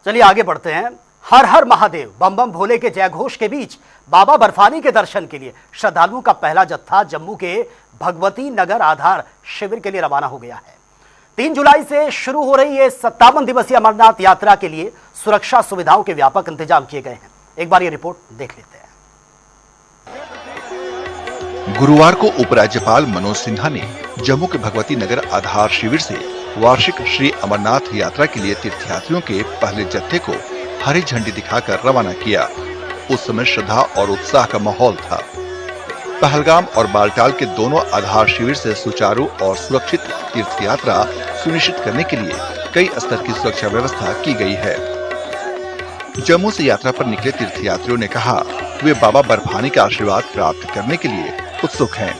चलिए आगे बढ़ते हैं। हर हर महादेव बम बम भोले के जयघोष के बीच बाबा बर्फानी के दर्शन के लिए श्रद्धालुओं का पहला जत्था जम्मू के भगवती नगर आधार शिविर के लिए रवाना हो गया है। 3 जुलाई से शुरू हो रही ये 57 दिवसीय अमरनाथ यात्रा के लिए सुरक्षा सुविधाओं के व्यापक इंतजाम किए गए हैं। एक बार ये रिपोर्ट देख लेते हैं। गुरुवार को उपराज्यपाल मनोज सिन्हा ने जम्मू के भगवती नगर आधार शिविर से वार्षिक श्री अमरनाथ यात्रा के लिए तीर्थयात्रियों के पहले जत्थे को हरी झंडी दिखाकर रवाना किया। उस समय श्रद्धा और उत्साह का माहौल था। पहलगाम और बालटाल के दोनों आधार शिविर से सुचारू और सुरक्षित तीर्थ यात्रा सुनिश्चित करने के लिए कई स्तर की सुरक्षा व्यवस्था की गई है। जम्मू से यात्रा पर निकले तीर्थयात्रियों ने कहा वे बाबा बर्फानी का आशीर्वाद प्राप्त करने के लिए उत्सुक हैं।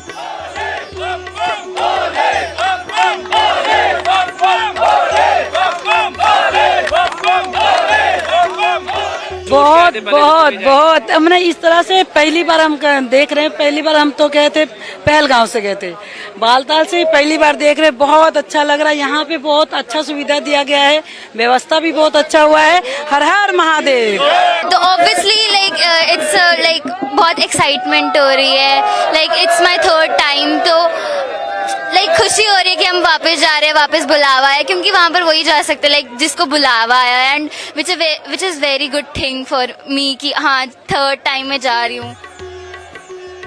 बहुत बहुत बहुत हमने इस तरह से पहली बार हम देख रहे हैं। पहली बार हम तो गए थे पहलगांव से गए थे, बालताल से पहली बार देख रहे हैं। बहुत अच्छा लग रहा है। यहाँ पे बहुत अच्छा सुविधा दिया गया है, व्यवस्था भी बहुत अच्छा हुआ है। हर हर महादेव। तो ऑब्वियसली इट्स बहुत एक्साइटमेंट हो रही है। इट्स माय 3rd टाइम, तो खुशी हो रही है कि हम वापस जा रहे हैं, वापस बुलावा है, क्योंकि वहाँ पर वही जा सकते जिसको बुलावा आया। And which is very good thing for me कि हाँ 3rd टाइम में जा रही हूँ।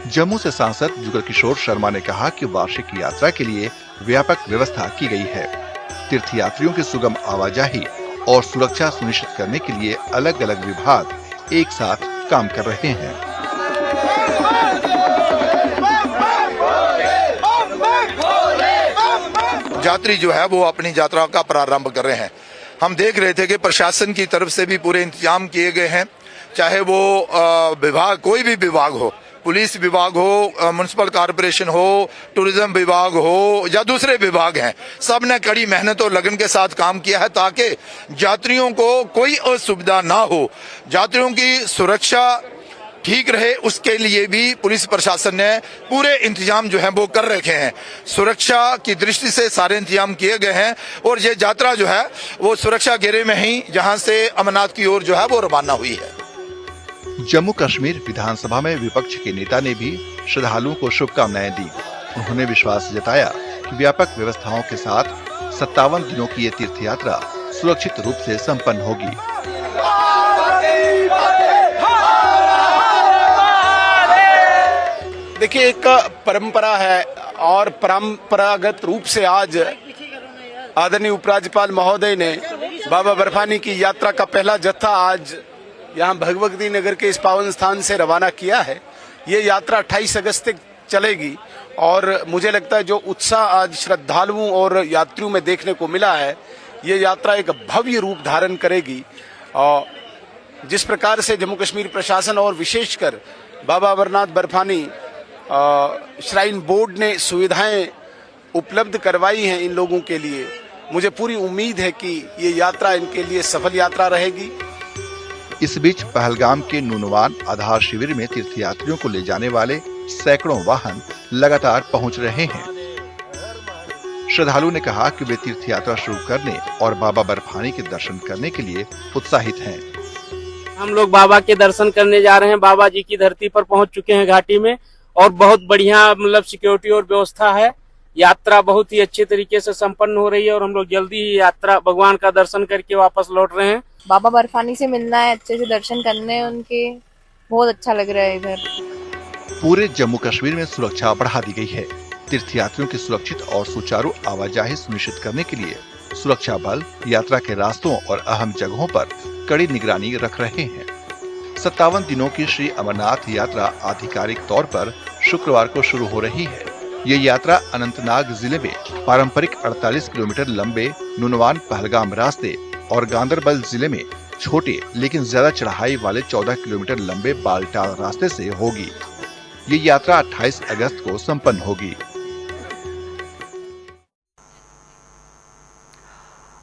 जम्मू से सांसद जुगल किशोर शर्मा ने कहा कि वार्षिक यात्रा के लिए व्यापक व्यवस्था की गई है। तीर्थयात्रियों की सुगम आवाजाही और सुरक्षा सुनिश्चित करने के लिए अलग अलग विभाग एक साथ काम कर रहे हैं। यात्री जो है वो अपनी यात्रा का प्रारंभ कर रहे हैं। हम देख रहे थे कि प्रशासन की तरफ से भी पूरे इंतजाम किए गए हैं, चाहे वो विभाग कोई भी विभाग हो, पुलिस विभाग हो, म्युनिसिपल कॉर्पोरेशन हो, टूरिज्म विभाग हो या दूसरे विभाग हैं, सब ने कड़ी मेहनत और लगन के साथ काम किया है ताकि यात्रियों को कोई असुविधा ना हो, यात्रियों की सुरक्षा ठीक रहे। उसके लिए भी पुलिस प्रशासन ने पूरे इंतजाम जो है वो कर रखे हैं। सुरक्षा की दृष्टि से सारे इंतजाम किए गए हैं और ये यात्रा जो है वो सुरक्षा घेरे में ही जहां से अमरनाथ की ओर जो है वो रवाना हुई है। जम्मू कश्मीर विधानसभा में विपक्ष के नेता ने भी श्रद्धालुओं को शुभकामनाएं दी। उन्होंने विश्वास जताया कि व्यापक व्यवस्थाओं के साथ 57 दिनों की ये तीर्थ यात्रा सुरक्षित रूप से संपन्न होगी। देखिए, एक परंपरा है और परंपरागत रूप से आज आदरणीय उपराज्यपाल महोदय ने बाबा बर्फानी की यात्रा का पहला जत्था आज यहाँ भगवती नगर के इस पावन स्थान से रवाना किया है। ये यात्रा 28 अगस्त तक चलेगी और मुझे लगता है जो उत्साह आज श्रद्धालुओं और यात्रियों में देखने को मिला है, ये यात्रा एक भव्य रूप धारण करेगी। और जिस प्रकार से जम्मू कश्मीर प्रशासन और विशेषकर बाबा अमरनाथ बर्फानी श्राइन बोर्ड ने सुविधाएं उपलब्ध करवाई हैं इन लोगों के लिए, मुझे पूरी उम्मीद है कि ये यात्रा इनके लिए सफल यात्रा रहेगी। इस बीच पहलगाम के नूनवान आधार शिविर में तीर्थयात्रियों को ले जाने वाले सैकड़ों वाहन लगातार पहुंच रहे हैं। श्रद्धालु ने कहा कि वे तीर्थ यात्रा शुरू करने और बाबा बर्फानी के दर्शन करने के लिए उत्साहित हैं। हम लोग बाबा के दर्शन करने जा रहे हैं। बाबा जी की धरती पर पहुंच चुके हैं घाटी में और बहुत बढ़िया सिक्योरिटी और व्यवस्था है। यात्रा बहुत ही अच्छे तरीके से संपन्न हो रही है और हम लोग जल्दी ही यात्रा भगवान का दर्शन करके वापस लौट रहे हैं। बाबा बर्फानी से मिलना है, अच्छे से दर्शन करने हैं उनके, बहुत अच्छा लग रहा है इधर। पूरे जम्मू कश्मीर में सुरक्षा बढ़ा दी गई है। तीर्थयात्रियों की सुरक्षित और सुचारू आवाजाही सुनिश्चित करने के लिए सुरक्षा बल यात्रा के रास्तों और अहम जगहों पर कड़ी निगरानी रख रहे हैं। 57 दिनों की श्री अमरनाथ यात्रा आधिकारिक तौर पर शुक्रवार को शुरू हो रही है। ये यात्रा अनंतनाग जिले में पारंपरिक 48 किलोमीटर लंबे नूनवान पहलगाम रास्ते और गांदरबल जिले में छोटे लेकिन ज्यादा चढ़ाई वाले 14 किलोमीटर लंबे बालटाल रास्ते से होगी। ये यात्रा 28 अगस्त को संपन्न होगी।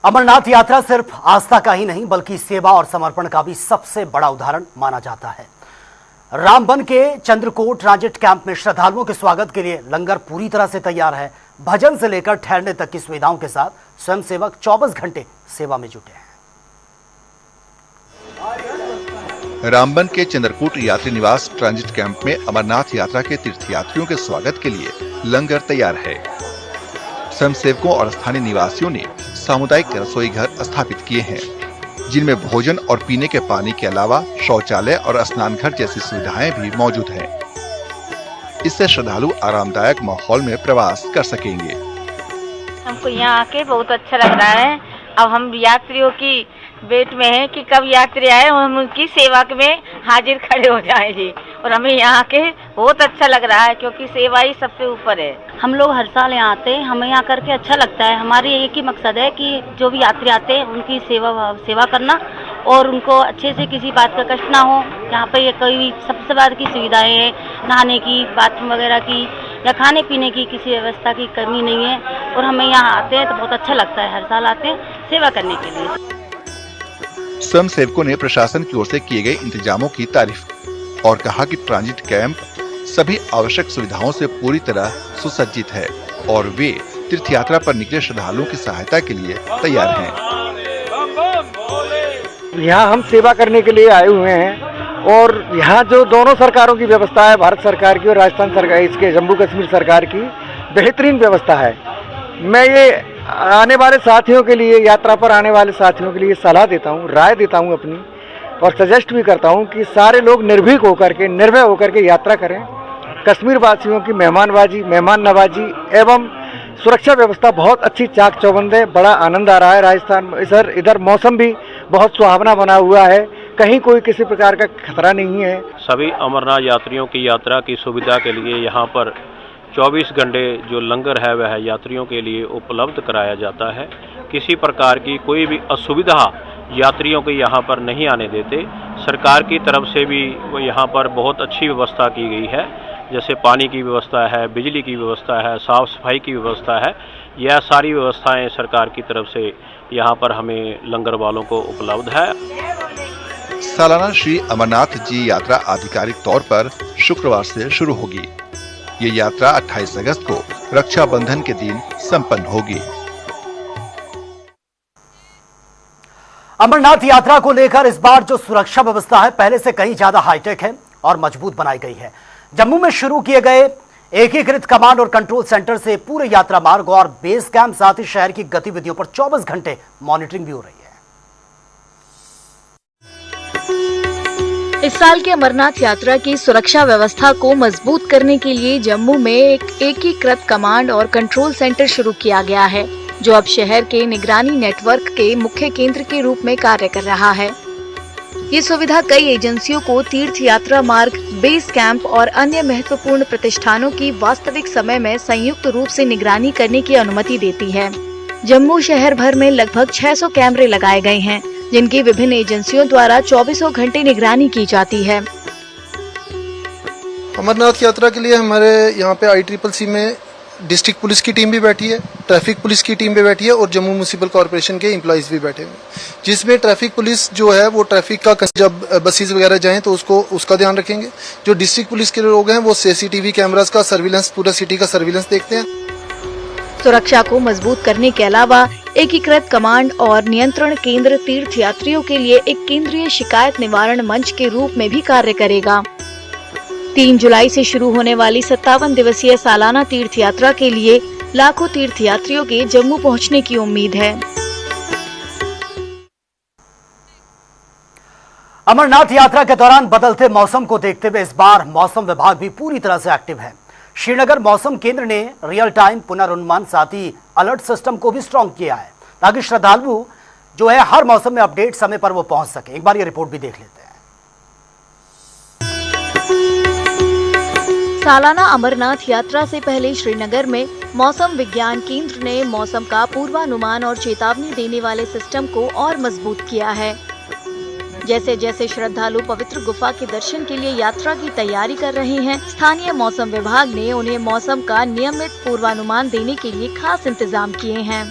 अमरनाथ यात्रा सिर्फ आस्था का ही नहीं बल्कि सेवा और समर्पण का भी सबसे बड़ा उदाहरण माना जाता है। रामबन के चंद्रकोट ट्रांजिट कैंप में श्रद्धालुओं के स्वागत के लिए लंगर पूरी तरह से तैयार है। भजन से लेकर ठहरने तक की सुविधाओं के साथ स्वयंसेवक 24 घंटे सेवा में जुटे हैं। रामबन के चंद्रकूट यात्री निवास ट्रांजिट कैंप में अमरनाथ यात्रा के तीर्थयात्रियों के स्वागत के लिए लंगर तैयार है। स्वयंसेवकों और स्थानीय निवासियों ने सामुदायिक रसोई घर स्थापित किए हैं, जिनमें भोजन और पीने के पानी के अलावा शौचालय और स्नान घर जैसी सुविधाएं भी मौजूद हैं। इससे श्रद्धालु आरामदायक माहौल में प्रवास कर सकेंगे। हमको यहाँ आके बहुत अच्छा लग रहा है। अब हम यात्रियों की वेट में हैं कि कब यात्री आए और हम उनकी सेवा में हाजिर खड़े हो जाएं जी। और हमें यहाँ आके बहुत अच्छा लग रहा है, क्योंकि सेवा ही सबसे ऊपर है। हम लोग हर साल यहाँ आते हैं, हमें यहाँ करके अच्छा लगता है। हमारी एक ही मकसद है कि जो भी यात्री आते हैं उनकी सेवा करना और उनको अच्छे से किसी बात का कष्ट ना हो। यहाँ पर ये कोई भी सबसे बड़ी की सुविधाएं हैं, नहाने की, बाथरूम वगैरह की या खाने पीने की किसी व्यवस्था की कमी नहीं है। और हमें यहाँ आते हैं तो बहुत अच्छा लगता है, हर साल आते हैं सेवा करने के लिए। स्वयं सेवकों ने प्रशासन की ओर से किए गए इंतजामों की तारीफ और कहा कि ट्रांजिट कैंप सभी आवश्यक सुविधाओं से पूरी तरह सुसज्जित है और वे तीर्थ यात्रा पर निकले श्रद्धालुओं की सहायता के लिए तैयार हैं। यहाँ हम सेवा करने के लिए आए हुए हैं और यहाँ जो दोनों सरकारों की व्यवस्था है, भारत सरकार की और राजस्थान सरकार, इसके जम्मू कश्मीर सरकार की बेहतरीन व्यवस्था है। मैं ये आने वाले साथियों के लिए, यात्रा पर आने वाले साथियों के लिए सलाह देता हूँ, राय देता हूँ अपनी, और सजेस्ट भी करता हूँ कि सारे लोग निर्भीक होकर के, निर्भय होकर के यात्रा करें। कश्मीर वासियों की मेहमान नवाजी एवं सुरक्षा व्यवस्था बहुत अच्छी, चाक चौबंद है। बड़ा आनंद आ रहा है राजस्थान। इधर मौसम भी बहुत सुहावना बना हुआ है, कहीं कोई किसी प्रकार का खतरा नहीं है। सभी अमरनाथ यात्रियों की यात्रा की सुविधा के लिए यहाँ पर 24 घंटे जो लंगर है वह यात्रियों के लिए उपलब्ध कराया जाता है। किसी प्रकार की कोई भी असुविधा यात्रियों को यहाँ पर नहीं आने देते। सरकार की तरफ से भी वो यहाँ पर बहुत अच्छी व्यवस्था की गई है, जैसे पानी की व्यवस्था है, बिजली की व्यवस्था है, साफ सफाई की व्यवस्था है। यह सारी व्यवस्थाएं सरकार की तरफ से यहाँ पर हमें लंगर वालों को उपलब्ध है। सालाना श्री अमरनाथ जी यात्रा आधिकारिक तौर पर शुक्रवार से शुरू होगी। ये यात्रा 28 अगस्त को रक्षाबंधन के दिन संपन्न होगी। अमरनाथ यात्रा को लेकर इस बार जो सुरक्षा व्यवस्था है पहले से कहीं ज्यादा हाईटेक है और मजबूत बनाई गई है। जम्मू में शुरू किए गए एकीकृत कमांड और कंट्रोल सेंटर से पूरे यात्रा मार्ग और बेस कैंप साथ ही शहर की गतिविधियों पर 24 घंटे मॉनिटरिंग भी हो रही है। इस साल की अमरनाथ यात्रा की सुरक्षा व्यवस्था को मजबूत करने के लिए जम्मू में एक एकीकृत कमांड और कंट्रोल सेंटर शुरू किया गया है, जो अब शहर के निगरानी नेटवर्क के मुख्य केंद्र के रूप में कार्य कर रहा है। ये सुविधा कई एजेंसियों को तीर्थ यात्रा मार्ग, बेस कैंप और अन्य महत्वपूर्ण प्रतिष्ठानों की वास्तविक समय में संयुक्त रूप से निगरानी करने की अनुमति देती है। जम्मू शहर भर में लगभग 600 कैमरे लगाए गए हैं, जिनकी विभिन्न एजेंसियों द्वारा 24 घंटे निगरानी की जाती है। अमरनाथ यात्रा के लिए हमारे यहाँ पे ICCC में डिस्ट्रिक्ट पुलिस की टीम भी बैठी है, ट्रैफिक पुलिस की टीम भी बैठी है और जम्मू म्युनिसिपल कॉर्पोरेशन के एम्प्लॉइज भी बैठे हुए, जिसमें ट्रैफिक पुलिस जो है वो ट्रैफिक का जब बसेस वगैरह जाएं तो उसका ध्यान रखेंगे। जो डिस्ट्रिक्ट पुलिस के लोग हैं वो CCTV कैमरास का सर्विलेंस, पूरा सिटी का सर्विलेंस देखते हैं। सुरक्षा को मजबूत करने के अलावा एकीकृत कमांड और नियंत्रण केंद्र तीर्थ यात्रियों के लिए एक केंद्रीय शिकायत निवारण मंच के रूप में भी कार्य करेगा। 3 जुलाई से शुरू होने वाली 57 दिवसीय सालाना तीर्थ यात्रा के लिए लाखों तीर्थ यात्रियों के जम्मू पहुंचने की उम्मीद है। अमरनाथ यात्रा के दौरान बदलते मौसम को देखते हुए इस बार मौसम विभाग भी पूरी तरह से एक्टिव है। श्रीनगर मौसम केंद्र ने रियल टाइम पुनर्नुमान साथ ही अलर्ट सिस्टम को भी स्ट्रॉन्ग किया है, ताकि श्रद्धालु जो है हर मौसम में अपडेट समय पर वो पहुंच सके। एक बार ये रिपोर्ट भी देख लेते हैं। सालाना अमरनाथ यात्रा से पहले श्रीनगर में मौसम विज्ञान केंद्र ने मौसम का पूर्वानुमान और चेतावनी देने वाले सिस्टम को और मजबूत किया है। जैसे जैसे श्रद्धालु पवित्र गुफा के दर्शन के लिए यात्रा की तैयारी कर रहे हैं, स्थानीय मौसम विभाग ने उन्हें मौसम का नियमित पूर्वानुमान देने के लिए खास इंतजाम किए हैं।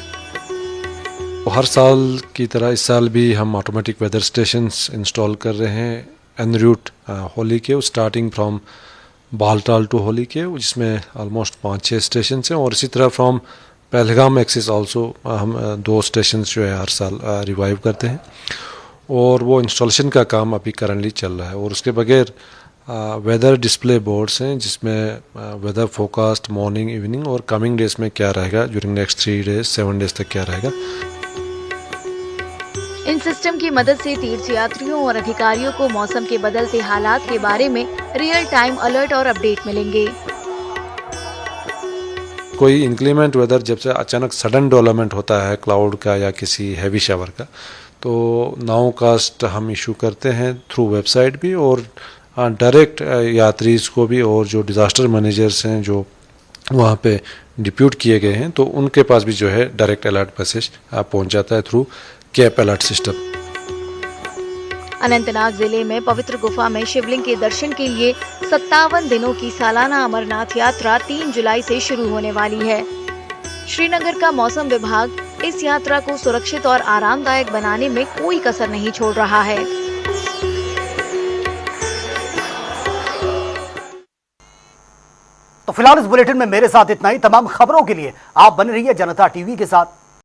हर साल की तरह इस साल भी हम ऑटोमेटिक वेदर स्टेशंस इंस्टॉल कर रहे हैं N route holy cave, starting from Baltal to holy cave, जिसमें ऑलमोस्ट 5-6 स्टेशन हैं। और इसी तरह फ्रॉम पहलगाम एक्सिस ऑल्सो हम 2 स्टेशन जो है हर साल रिवाइव करते हैं। और वो इंस्टॉलेशन का काम अभी करंटली चल रहा है। और उसके बगैर वेदर डिस्प्ले बोर्ड्स हैं जिसमें वेदर फोरकास्ट मॉर्निंग इवनिंग और कमिंग डेज में क्या रहेगा, ड्यूरिंग नेक्स्ट 3 डेज 7 डेज तक क्या रहेगा। इन सिस्टम की मदद से तीर्थयात्रियों और अधिकारियों को मौसम के बदलते हालात के बारे में रियल टाइम अलर्ट और अपडेट मिलेंगे। कोई इंक्लीमेंट वेदर जब से अचानक सडन डेवलपमेंट होता है क्लाउड का या किसी हैवी शावर का, तो नाउ कास्ट हम इशू करते हैं थ्रू वेबसाइट भी और डायरेक्ट यात्रीज को भी, और जो डिज़ास्टर मैनेजर्स हैं जो वहाँ पे डिप्यूट किए गए हैं तो उनके पास भी जो है डायरेक्ट अलर्ट मैसेज पहुँच जाता है through cap alert system. Anantnag जिले में पवित्र गुफा में शिवलिंग के दर्शन के लिए 57 दिनों की सालाना अमरनाथ यात्रा 3 जुलाई से शुरू होने वाली है। श्रीनगर का मौसम विभाग इस यात्रा को सुरक्षित और आरामदायक बनाने में कोई कसर नहीं छोड़ रहा है। तो फिलहाल इस बुलेटिन में मेरे साथ इतना ही। तमाम खबरों के लिए आप बने रहिए जनता टीवी के साथ।